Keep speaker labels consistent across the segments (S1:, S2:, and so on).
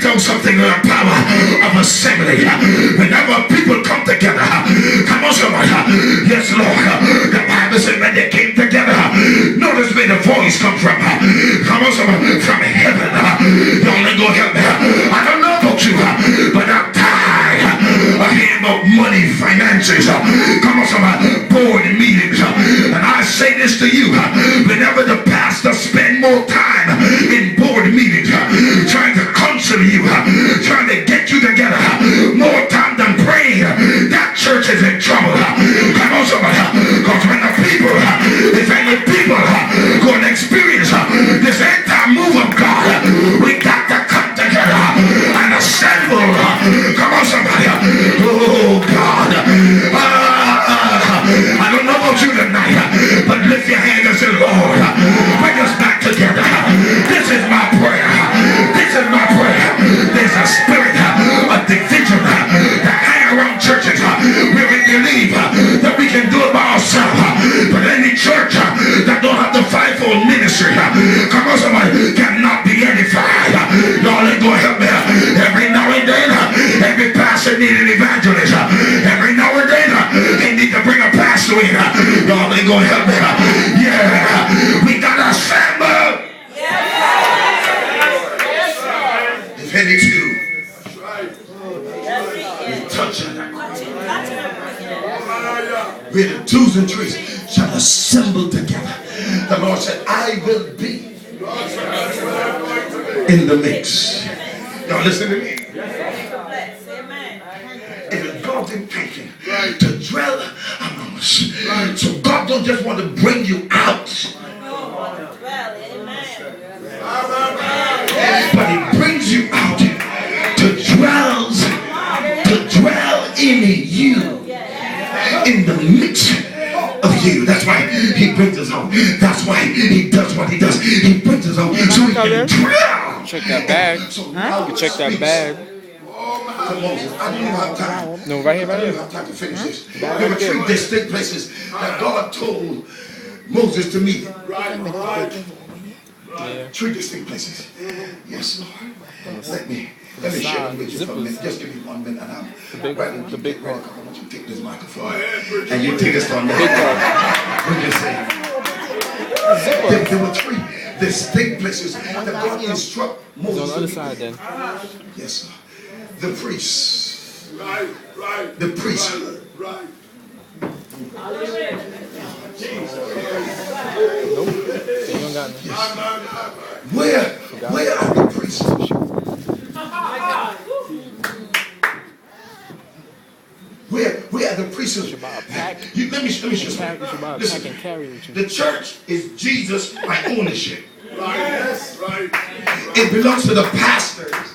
S1: know something of the power of assembly. Whenever people come together, come on somebody, yes Lord, the Bible said when they came together, notice where the voice come from. Come on somebody, from heaven. Y'all ain't gonna help me. I don't know about you, but I'm tired of hearing about money, finances. Come on somebody, board meetings. And I say this to you, whenever the pastor spend more time in board meetings, trying to counsel you, trying to get you together, more time than praying, that church is in trouble. Come on somebody, because when the people, if any people going to experience this anti-move of God, we got to come together and assemble. Come on somebody. Oh God. I don't know about you tonight, but lift your hand and say, Lord, bring us back together. This is my prayer. This is my prayer. There's a spirit of division that hang around churches where we believe that we can do it by ourselves. But any church that don't have the fivefold ministry, come on somebody, cannot be edified. Y'all ain't gonna help me. Every now and then, every pastor needs an evangelist. Every now and then, they need to bring a pastor in. Y'all ain't gonna help me. Yeah, we gotta assemble. If any two, we touch it. Where the twos and threes shall assemble together. The Lord said, I will be in the mix. Y'all listen to me. It is God's intention to dwell among us. So God don't just want to bring you out, but He brings you out to dwell in you, in the mix of you. That's why He brings us home. That's why He does what He does. He brings us home so He can dwell.
S2: Check that bag. You check that bag.
S1: To Moses. I don't have time.
S2: No, right here, right
S1: I
S2: here.
S1: don't have time to finish this. There were three distinct places that God told Moses to meet.
S2: Yeah.
S1: Three distinct places. Yes, Lord. Let me share them with you for a minute. Just give me 1 minute and I'm
S2: the big part.
S1: I want you to take this microphone and you take this on the
S2: big part.
S1: What did you say? There were three distinct places that God instructed Moses.
S2: On the other side then.
S1: Yes, sir. The priests. The priests.
S2: Nope. You don't got me.
S1: Where are the priests? Where are the priests? Let me show you something. Listen, the church is Jesus by ownership. It belongs to the pastors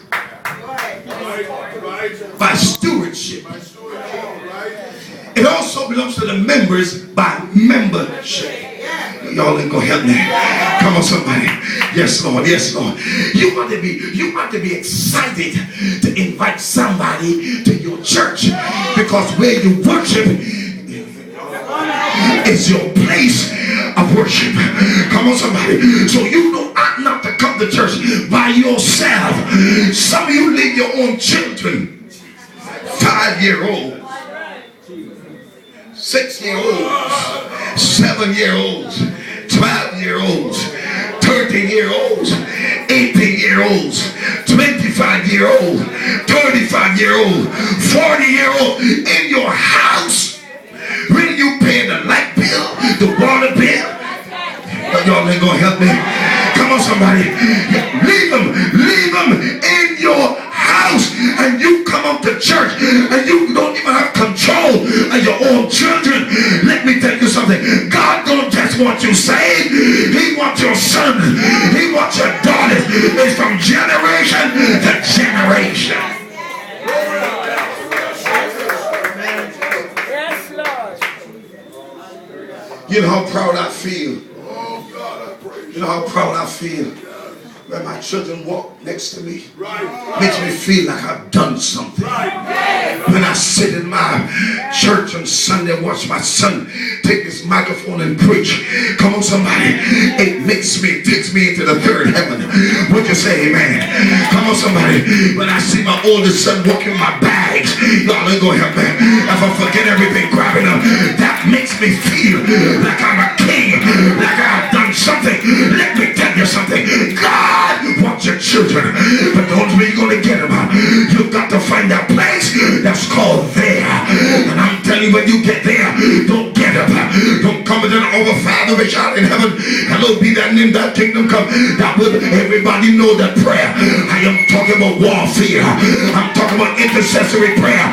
S1: by stewardship. It also belongs to the members by membership. Y'all ain't gonna help me. Come on, somebody. Yes, Lord. Yes, Lord. You want to be excited to invite somebody to your church, because where you worship is your place of worship. Come on, somebody. So you know ought not to come to church by yourself. Some of you leave your own children, 5-year-olds, 6-year-olds, 7-year-olds, 12-year-olds, 13-year-olds, 18-year-olds, 25-year-olds, 35-year-olds, 40-year-olds in your house. When you pay the light bill, the water bill, y'all ain't gonna help me. Come on, somebody. Leave them in your house, and you come up to church, and you don't even have control of your own children. Let me tell you something. God don't just want you saved. He wants your son. He wants your daughter. It's from generation to generation. You know how proud I feel. You know how proud I feel When my children walk next to me, makes me feel like I've done something. When I sit in my church on Sunday and watch my son take this microphone and preach, come on somebody, it takes me into the third heaven. Would you say amen? Come on somebody. When I see my oldest son walking my bags, y'all ain't gonna help me. If I forget everything, grabbing up, that makes me feel like I'm a king, like I've done something. Let me tell you something. God wants your children, but the only way you're gonna get them, you've got to find that place that's called there. And I'm telling you, when you get there, don't get up. Don't come with an our Father which art in heaven, hallowed be thy name, thy kingdom come. That will everybody know that prayer. I am talking about warfare. I'm talking about intercessory prayer,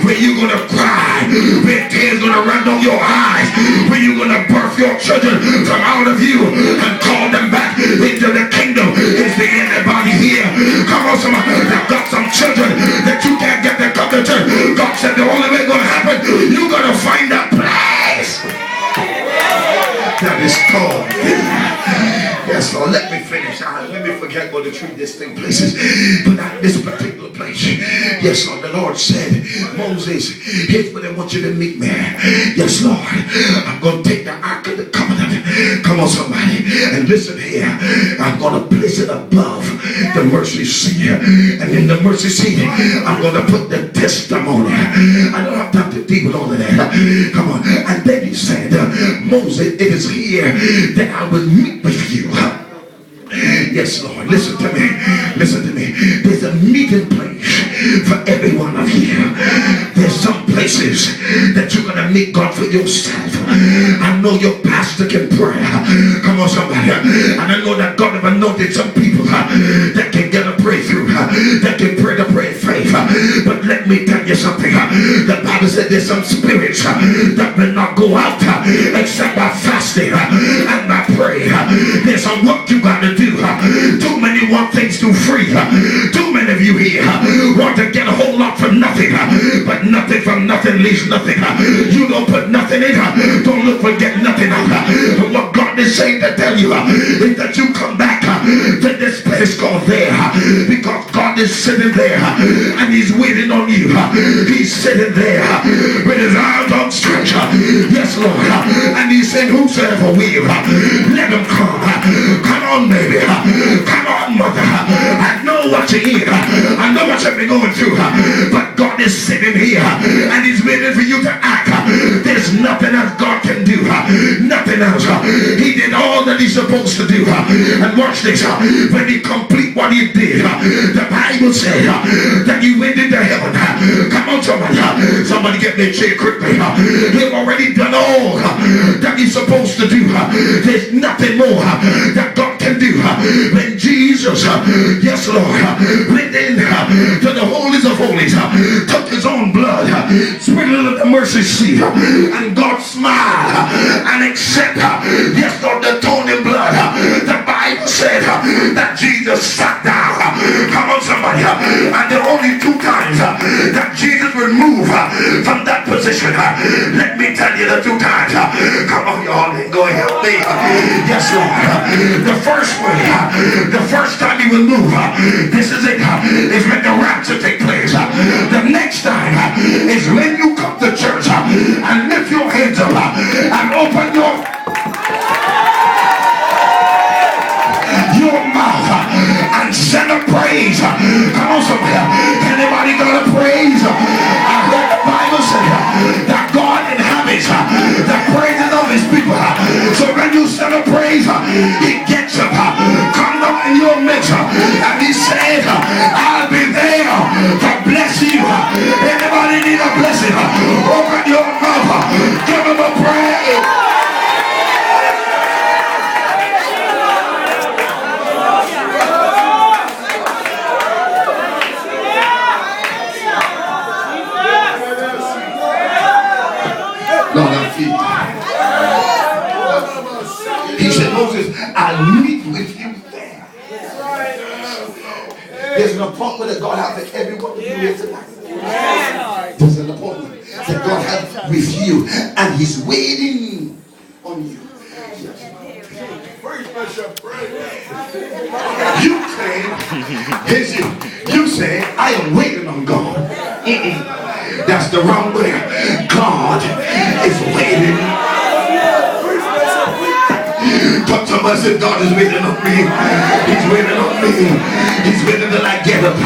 S1: where you're gonna cry, where tears gonna run down your eyes, where you're gonna birth your children from out of you and call them back into the kingdom. Is there anybody here? Come on, somebody. I've got some children that you can't get to come to church. God said the only way it's gonna happen, you gotta find that place that is called there. Yes, Lord, let me finish. Let me forget what the three distinct places. But at this particular place, yes, Lord, the Lord said, Moses, here's where I want you to meet me. Yes, Lord, I'm going to take the Ark of the Covenant. Come on, somebody. And listen here. I'm going to place it above the mercy seat. And in the mercy seat, I'm going to put the testimony. I don't have time to deal with all of that. Come on. And then he said, Moses, it is here that I will meet with you. Yes, Lord, listen to me. Listen to me. There's a meeting place for every one of you. There's some places that you're going to meet God for yourself. I know your pastor can pray. Come on, somebody. And I know that God have anointed some people that can get a breakthrough, that can pray the prayer of faith. But let me tell you something. The Bible said there's some spirits that will not go out except by fasting and by prayer. There's some work you got to do. Too many want things too free. Too many of you here want to get a whole lot from nothing, but nothing from nothing leaves nothing. You don't put nothing in. Don't look for get nothing out. What God is saying to tell you is that you come back to this place called there, because God is sitting there and he's waiting on you. He's sitting there with his arms outstretched. Yes, Lord. And he said, whosoever will, let him come. Come on, baby. Come on, mother. I know what you hear. I know what you've been going through. But God is sitting here and he's waiting for you to act. There's nothing else God can do. Nothing else. He did all that he's supposed to do. And watch this. When he complete what he did, the Bible said that he went into heaven. Come on, somebody. Somebody get me a chair quickly. He's already done all that he's supposed to do. There's nothing more that God can do. When Jesus, yes, Lord, went in to the holies of holies, took his own blood, sprinkled the mercy seat, and God smiled and accepted, yes, Lord, the atoning blood. The Bible said that Jesus sat down. Come on, somebody. And there are only two times that Jesus would move from that position. Let me tell you the two times. Come on, y'all, go and help me. Yes, Lord. The first way, the first time he will move, this is it, is when the rapture take place. The next time is when you come to church and lift your hands up and open your mouth and send a praise. Come on, somebody. Anybody got a praise? I heard the Bible say that God inhabits the praises of his people. So when you send a praise, he gets up, come up in your midst, and he said, I'll be there to bless you. Anybody need a blessing? Open your mouth, give him a praise. He said, Moses, I'll meet with you there. There's an appointment that God has for everyone of you here tonight. There's an appointment that God has with you, and he's waiting on you. You say, here's you say, I am waiting on God. That's the wrong way. God is waiting. But somebody said, God is waiting on me. He's waiting on me. He's waiting till I get up.